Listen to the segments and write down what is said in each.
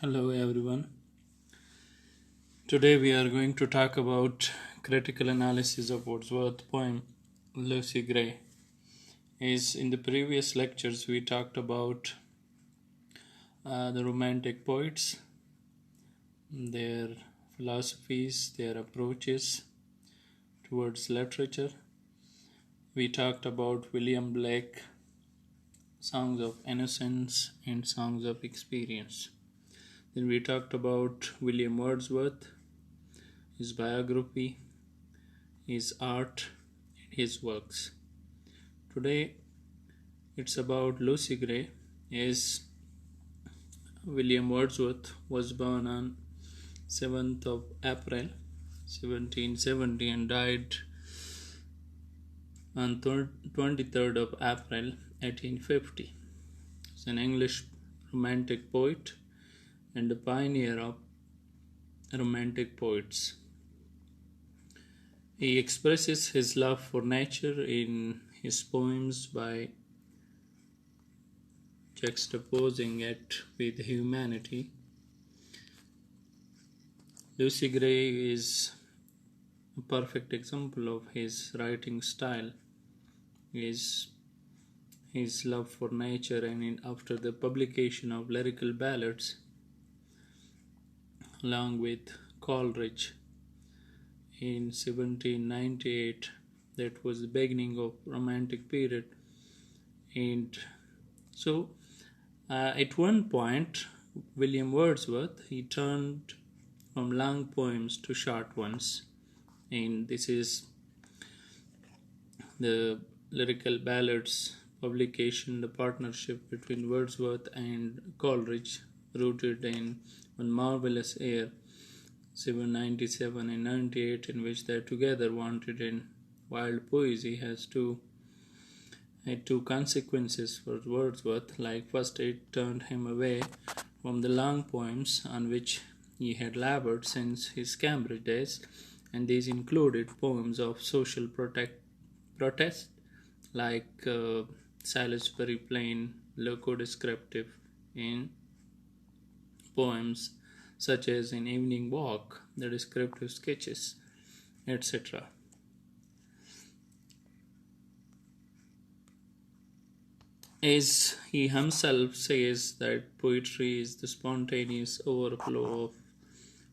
Hello everyone. Today we are going to talk about critical analysis of Wordsworth poem Lucy Gray. Is in the previous lectures we talked about the romantic poets, their philosophies, their approaches towards literature. We talked about William Blake, Songs of Innocence and Songs of Experience. Then we talked about William Wordsworth, his biography, his art, and his works. Today it's about Lucy Gray. As William Wordsworth was born on 7th of April 1770 and died on 23rd of April 1850. He's an English romantic poet and a pioneer of romantic poets. He expresses his love for nature in his poems by juxtaposing it with humanity. Lucy Gray is a perfect example of his writing style, his love for nature, and after the publication of lyrical ballads, along with Coleridge in 1798, that was the beginning of Romantic period, and so at one point, William Wordsworth he turned from long poems to short ones, and this is the lyrical ballads publication, the partnership between Wordsworth and Coleridge, rooted in One Marvelous Year, 1797 and 98, in which they together wanted in wild poesy had two consequences for Wordsworth. Like, first, it turned him away from the long poems on which he had labored since his Cambridge days, and these included poems of social protest, like Salisbury Plain, loco-descriptive in poems such as In Evening Walk, the descriptive sketches, etc. As he himself says that poetry is the spontaneous overflow of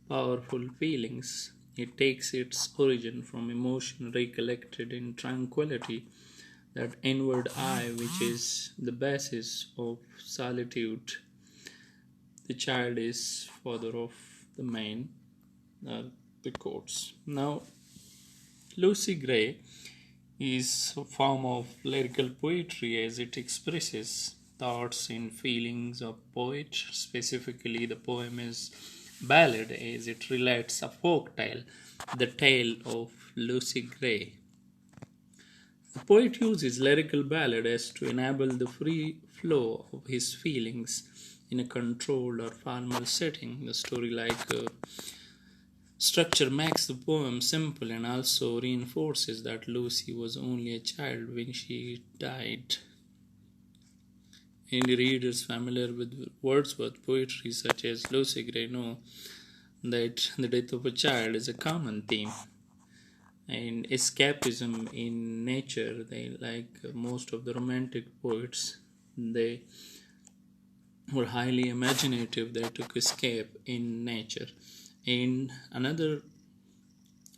powerful feelings. It takes its origin from emotion recollected in tranquility, that inward eye which is the basis of solitude. The child is father of the man, the quotes. Now, Lucy Gray is a form of lyrical poetry as it expresses thoughts and feelings of poet. Specifically, the poem is ballad as it relates a folk tale, the tale of Lucy Gray. The poet uses lyrical ballad as to enable the free flow of his feelings in a controlled or formal setting. The story-like structure makes the poem simple and also reinforces that Lucy was only a child when she died. Any readers familiar with Wordsworth poetry, such as Lucy Gray, know that the death of a child is a common theme. And escapism in nature, they like most of the romantic poets, they were highly imaginative. They took escape in nature. And another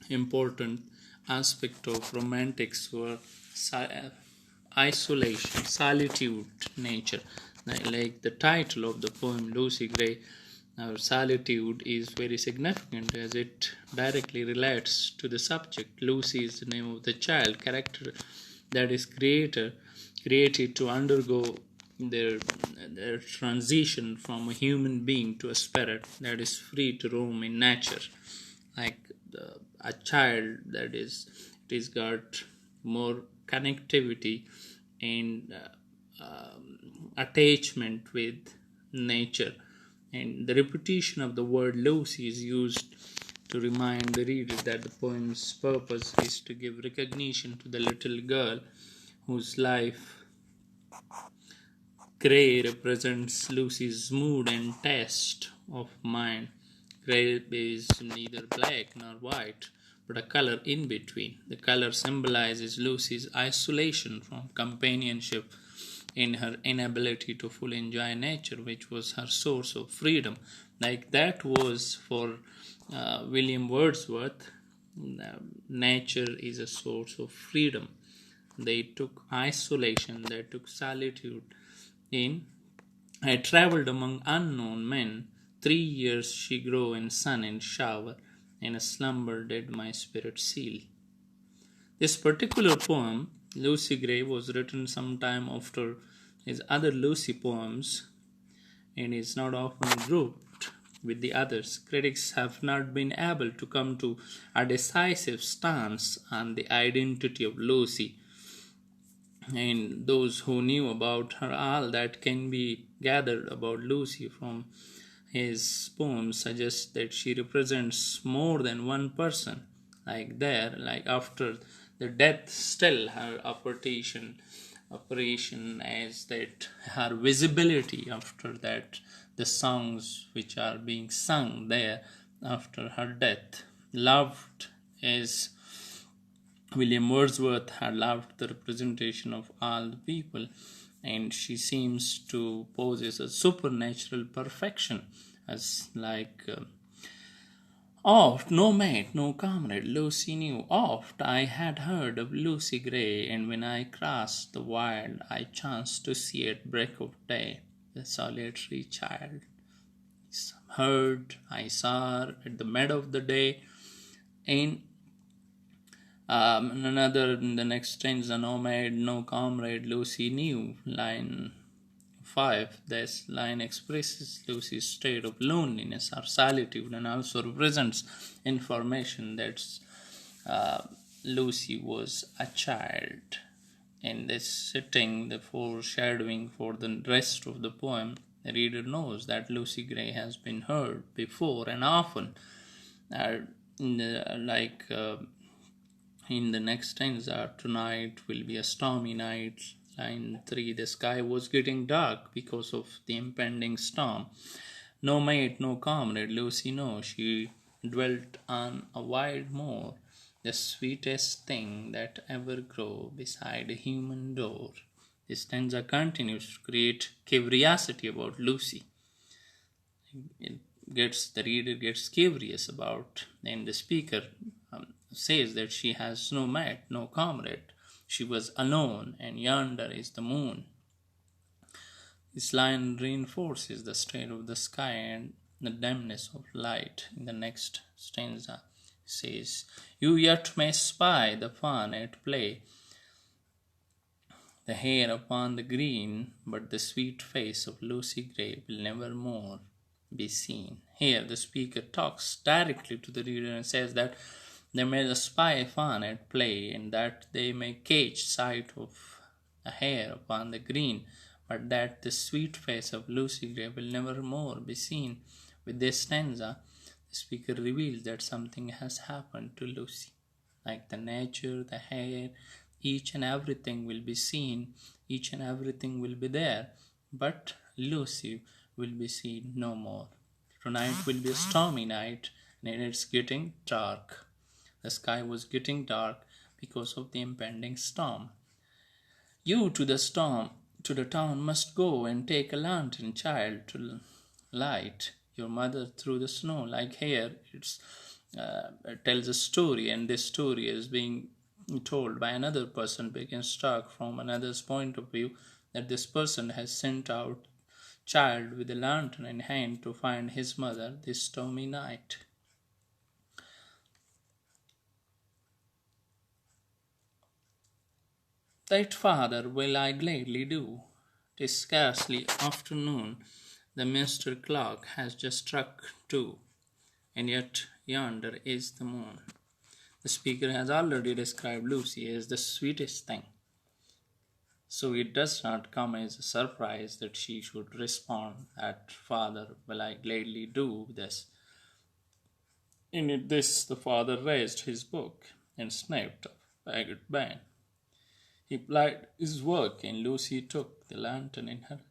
important aspect of romantics were isolation, solitude, nature. Like the title of the poem Lucy Gray, solitude is very significant as it directly relates to the subject. Lucy is the name of the child character that is created to undergo their transition from a human being to a spirit that is free to roam in nature, like a child that is got more connectivity and attachment with nature. And the repetition of the word Lucy is used to remind the reader that the poem's purpose is to give recognition to the little girl whose life Grey represents Lucy's mood and taste of mind. Grey is neither black nor white, but a color in between. The color symbolizes Lucy's isolation from companionship in her inability to fully enjoy nature, which was her source of freedom. Like that was for William Wordsworth. Nature is a source of freedom. They took isolation, they took solitude in. I travelled among unknown men. 3 years she grew in sun and shower. In a slumber did my spirit seal. This particular poem, Lucy Gray, was written sometime after his other Lucy poems and is not often grouped with the others. Critics have not been able to come to a decisive stance on the identity of Lucy, and those who knew about her all that can be gathered about Lucy from his poems suggest that she represents more than one person. Like after the death, still her operation as that her visibility after that, the songs which are being sung there after her death. Loved as William Wordsworth had loved the representation of all the people, and she seems to possess a supernatural perfection, as oft, no mate, no comrade, Lucy knew. Oft I had heard of Lucy Gray, and when I crossed the wild, I chanced to see at break of day the solitary child. Heard, I saw her at the mid of the day, and another in the next stanza, no maid, no comrade, Lucy knew. Line 5. This line expresses Lucy's state of loneliness or solitude and also represents information that Lucy was a child. In this setting, the foreshadowing for the rest of the poem, the reader knows that Lucy Gray has been heard before and often. In the next stanza, tonight will be a stormy night. Line 3, the sky was getting dark because of the impending storm. No mate, no comrade, Lucy no, she dwelt on a wild moor, the sweetest thing that ever grew beside a human door. This stanza continues to create curiosity about Lucy. The reader gets curious about, and the speaker says that she has no mate, no comrade. She was alone, and yonder is the moon. This line reinforces the state of the sky and the dimness of light. In the next stanza, it says, you yet may spy the fawn at play, the hare upon the green, but the sweet face of Lucy Gray will never more be seen. Here, the speaker talks directly to the reader and says that they may spy a fawn at play, and that they may catch sight of a hare upon the green, but that the sweet face of Lucy Gray will never more be seen. With this stanza, the speaker reveals that something has happened to Lucy. Like the nature, the hare, each and everything will be seen, each and everything will be there, but Lucy will be seen no more. Tonight will be a stormy night, and it's getting dark. The sky was getting dark because of the impending storm. You to the town must go and take a lantern, child, to light your mother through the snow. Like here, it tells a story, and this story is being told by another person, begins to talk from another's point of view, that this person has sent out child with a lantern in hand to find his mother this stormy night. That, father, will I gladly do. 'Tis scarcely afternoon, the minster clock has just struck 2, and yet yonder is the moon. The speaker has already described Lucy as the sweetest thing, so it does not come as a surprise that she should respond that, father, will I gladly do this. In this, the father raised his book and snapped a fagot bang. He plied his work, and Lucy took the lantern in her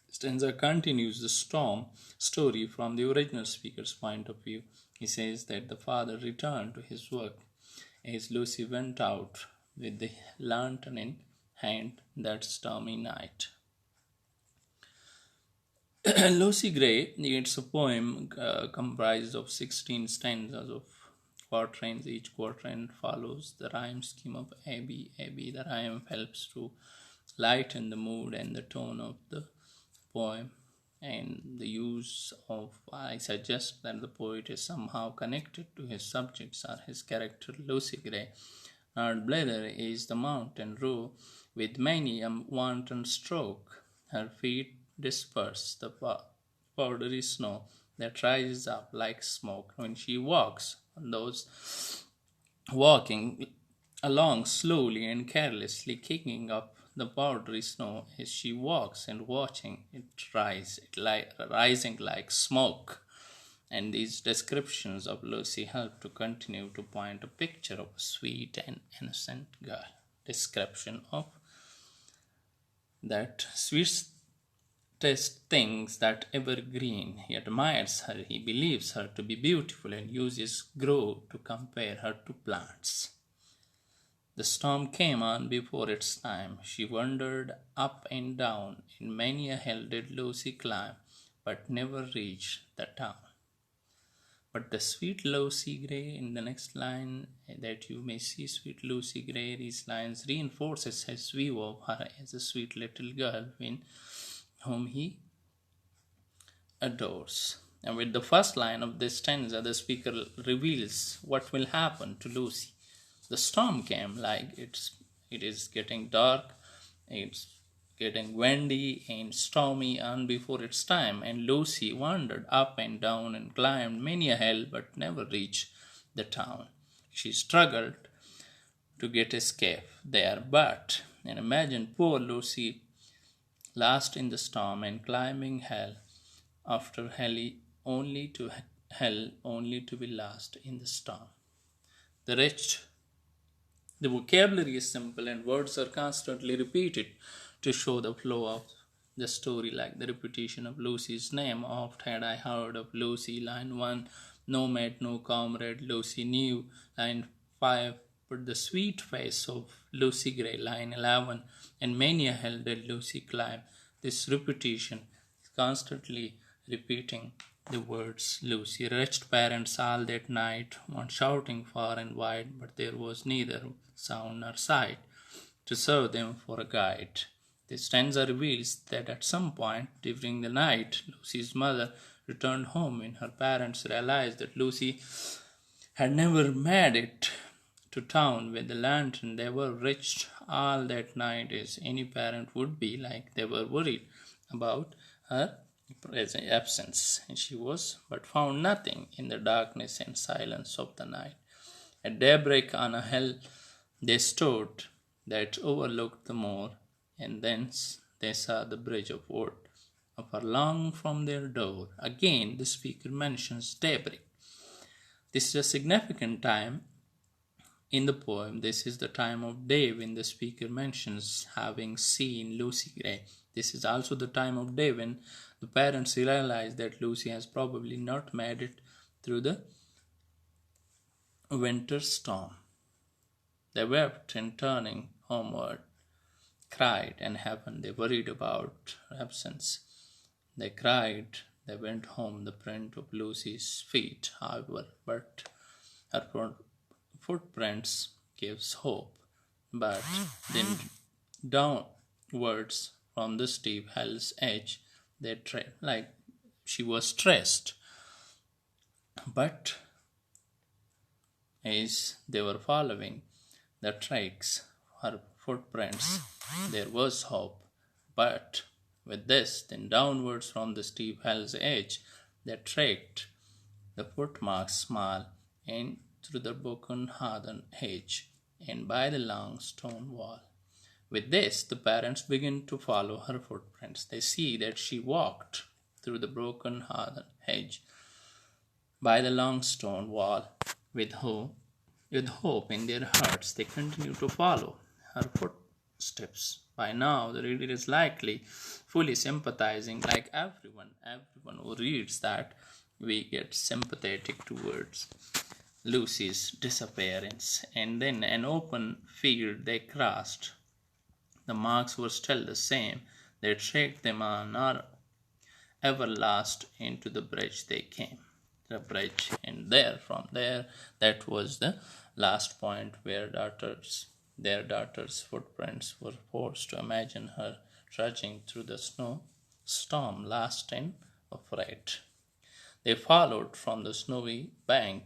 Stanza continues the storm story from the original speaker's point of view. He says that the father returned to his work as Lucy went out with the lantern in hand that stormy night. Lucy Gray, it's a poem comprised of 16 stanzas of quatrains. Each quatrain follows the rhyme scheme of Abby. Abby, the rhyme helps to lighten the mood and the tone of the poem. And the use of I suggest that the poet is somehow connected to his subjects or his character Lucy Gray. Lord Blether is the mountain row with many a wanton stroke. Her feet disperse the powdery snow that rises up like smoke when she walks on those walking along slowly and carelessly, kicking up the powdery snow as she walks and watching it rise, rising like smoke. And these descriptions of Lucy help to continue to paint a picture of a sweet and innocent girl. Description of that sweetest things that evergreen. He admires her, he believes her to be beautiful, and uses grow to compare her to plants. The storm came on before its time. She wandered up and down. In many a hill did Lucy climb, but never reached the town. But the sweet Lucy Gray, in the next line that you may see, sweet Lucy Gray, these lines reinforces his view of her as a sweet little girl whom he adores. And with the first line of this stanza, the speaker reveals what will happen to Lucy. The storm came, like it is getting dark, it's getting windy and stormy on before its time, and Lucy wandered up and down and climbed many a hill but never reached the town. She struggled to get escape there, and imagine poor Lucy lost in the storm and climbing hell after hell only to be lost in the storm. The vocabulary is simple and words are constantly repeated to show the flow of the story, like the repetition of Lucy's name. Oft had I heard of Lucy, line 1, no mate, no comrade, Lucy knew, line 5, but the sweet face of Lucy Gray, line 11, and many a hill did Lucy climb. This repetition is constantly repeating the words Lucy. Wretched parents all that night went shouting far and wide, but there was neither sound nor sight to serve them for a guide. This stanza reveals that at some point during the night, Lucy's mother returned home when her parents realized that Lucy had never made it to town with the lantern. They were reached all that night, as any parent would be, like they were worried about her absence, and she was but found nothing in the darkness and silence of the night. At daybreak on a hill they stood that overlooked the moor, and thence they saw the bridge of wood afar long from their door. Again the speaker mentions daybreak. This is a significant time in the poem. This is the time of day when the speaker mentions having seen Lucy Gray. This is also the time of day when the parents realize that Lucy has probably not made it through the winter storm. They wept and turning homeward, cried and heaven. They worried about her absence. They cried, they went home. The print of Lucy's feet, however, but her footprints gives hope. But then downwards from the steep hill's edge, they tread like she was stressed. But as they were following the tracks, her footprints, there was hope. But with this, then downwards from the steep hill's edge, they tracked the footmarks small and through the broken heathen hedge and by the long stone wall. With this, the parents begin to follow her footprints. They see that she walked through the broken heathen hedge by the long stone wall. With hope in their hearts, they continue to follow her steps. By now, the reader is likely fully sympathizing, like everyone who reads that. We get sympathetic towards Lucy's disappearance, and then an open field they crossed. The marks were still the same. They tracked them on our everlast into the bridge they came. The bridge, and there, from there, that was the last point where their daughter's footprints were forced to imagine her trudging through the snow storm, lost and afraid. They followed from the snowy bank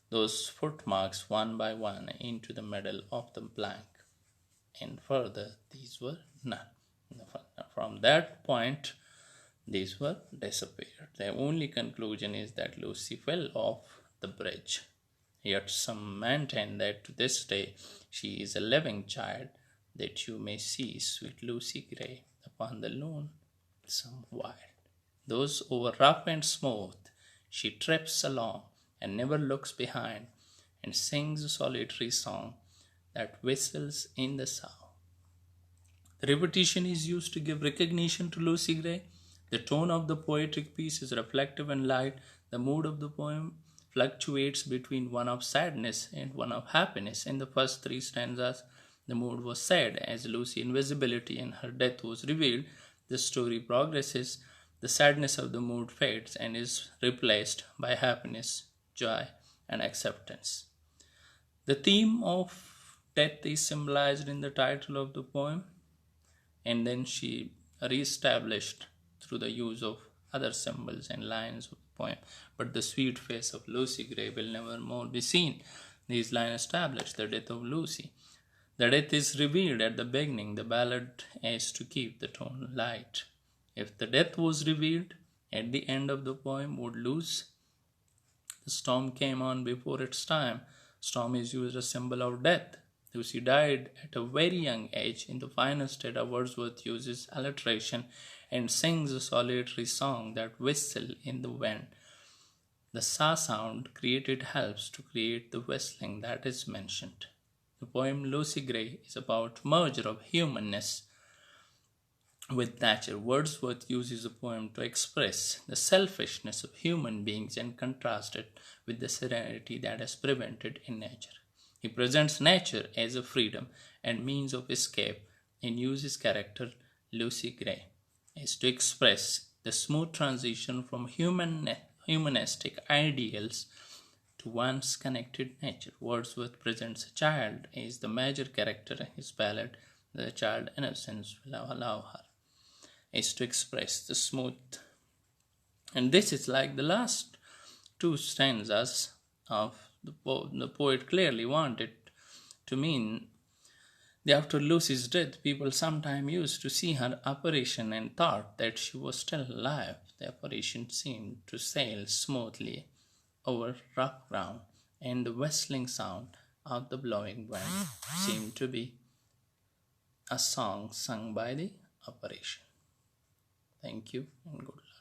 those footmarks one by one into the middle of the blank, and further these were none. From that point, these were disappeared. The only conclusion is that Lucy fell off the bridge. Yet some maintain that to this day she is a living child, that you may see sweet Lucy Gray upon the lawn some wild. Those over rough and smooth she trips along, and never looks behind, and sings a solitary song that whistles in the south. The repetition is used to give recognition to Lucy Gray. The tone of the poetic piece is reflective and light. The mood of the poem fluctuates between one of sadness and one of happiness. In the first three stanzas, the mood was sad as Lucy's invisibility and her death was revealed. The story progresses. The sadness of the mood fades and is replaced by happiness, joy, and acceptance. The theme of death is symbolized in the title of the poem, and then she re-established through the use of other symbols and lines of the poem. But the sweet face of Lucy Gray will never more be seen. These lines establish the death of Lucy. The death is revealed at the beginning. The ballad is to keep the tone light. If the death was revealed at the end of the poem, would lose. The storm came on before its time. Storm is used as a symbol of death. Lucy died at a very young age. In the final state, Wordsworth uses alliteration and sings a solitary song that whistle in the wind. The sa sound created helps to create the whistling that is mentioned. The poem Lucy Gray is about merger of humanness with nature. Wordsworth uses the poem to express the selfishness of human beings and contrast it with the serenity that is prevented in nature. He presents nature as a freedom and means of escape and uses character Lucy Gray as to express the smooth transition from humanistic ideals to one's connected nature. Wordsworth presents a child as the major character in his ballad. The child innocence will allow her is to express the smooth. And this is like the last two stanzas of the poet clearly wanted to mean that after Lucy's death, people sometimes used to see her apparition and thought that she was still alive. The apparition seemed to sail smoothly over rough ground, and the whistling sound of the blowing wind seemed to be a song sung by the apparition. Thank you and good luck.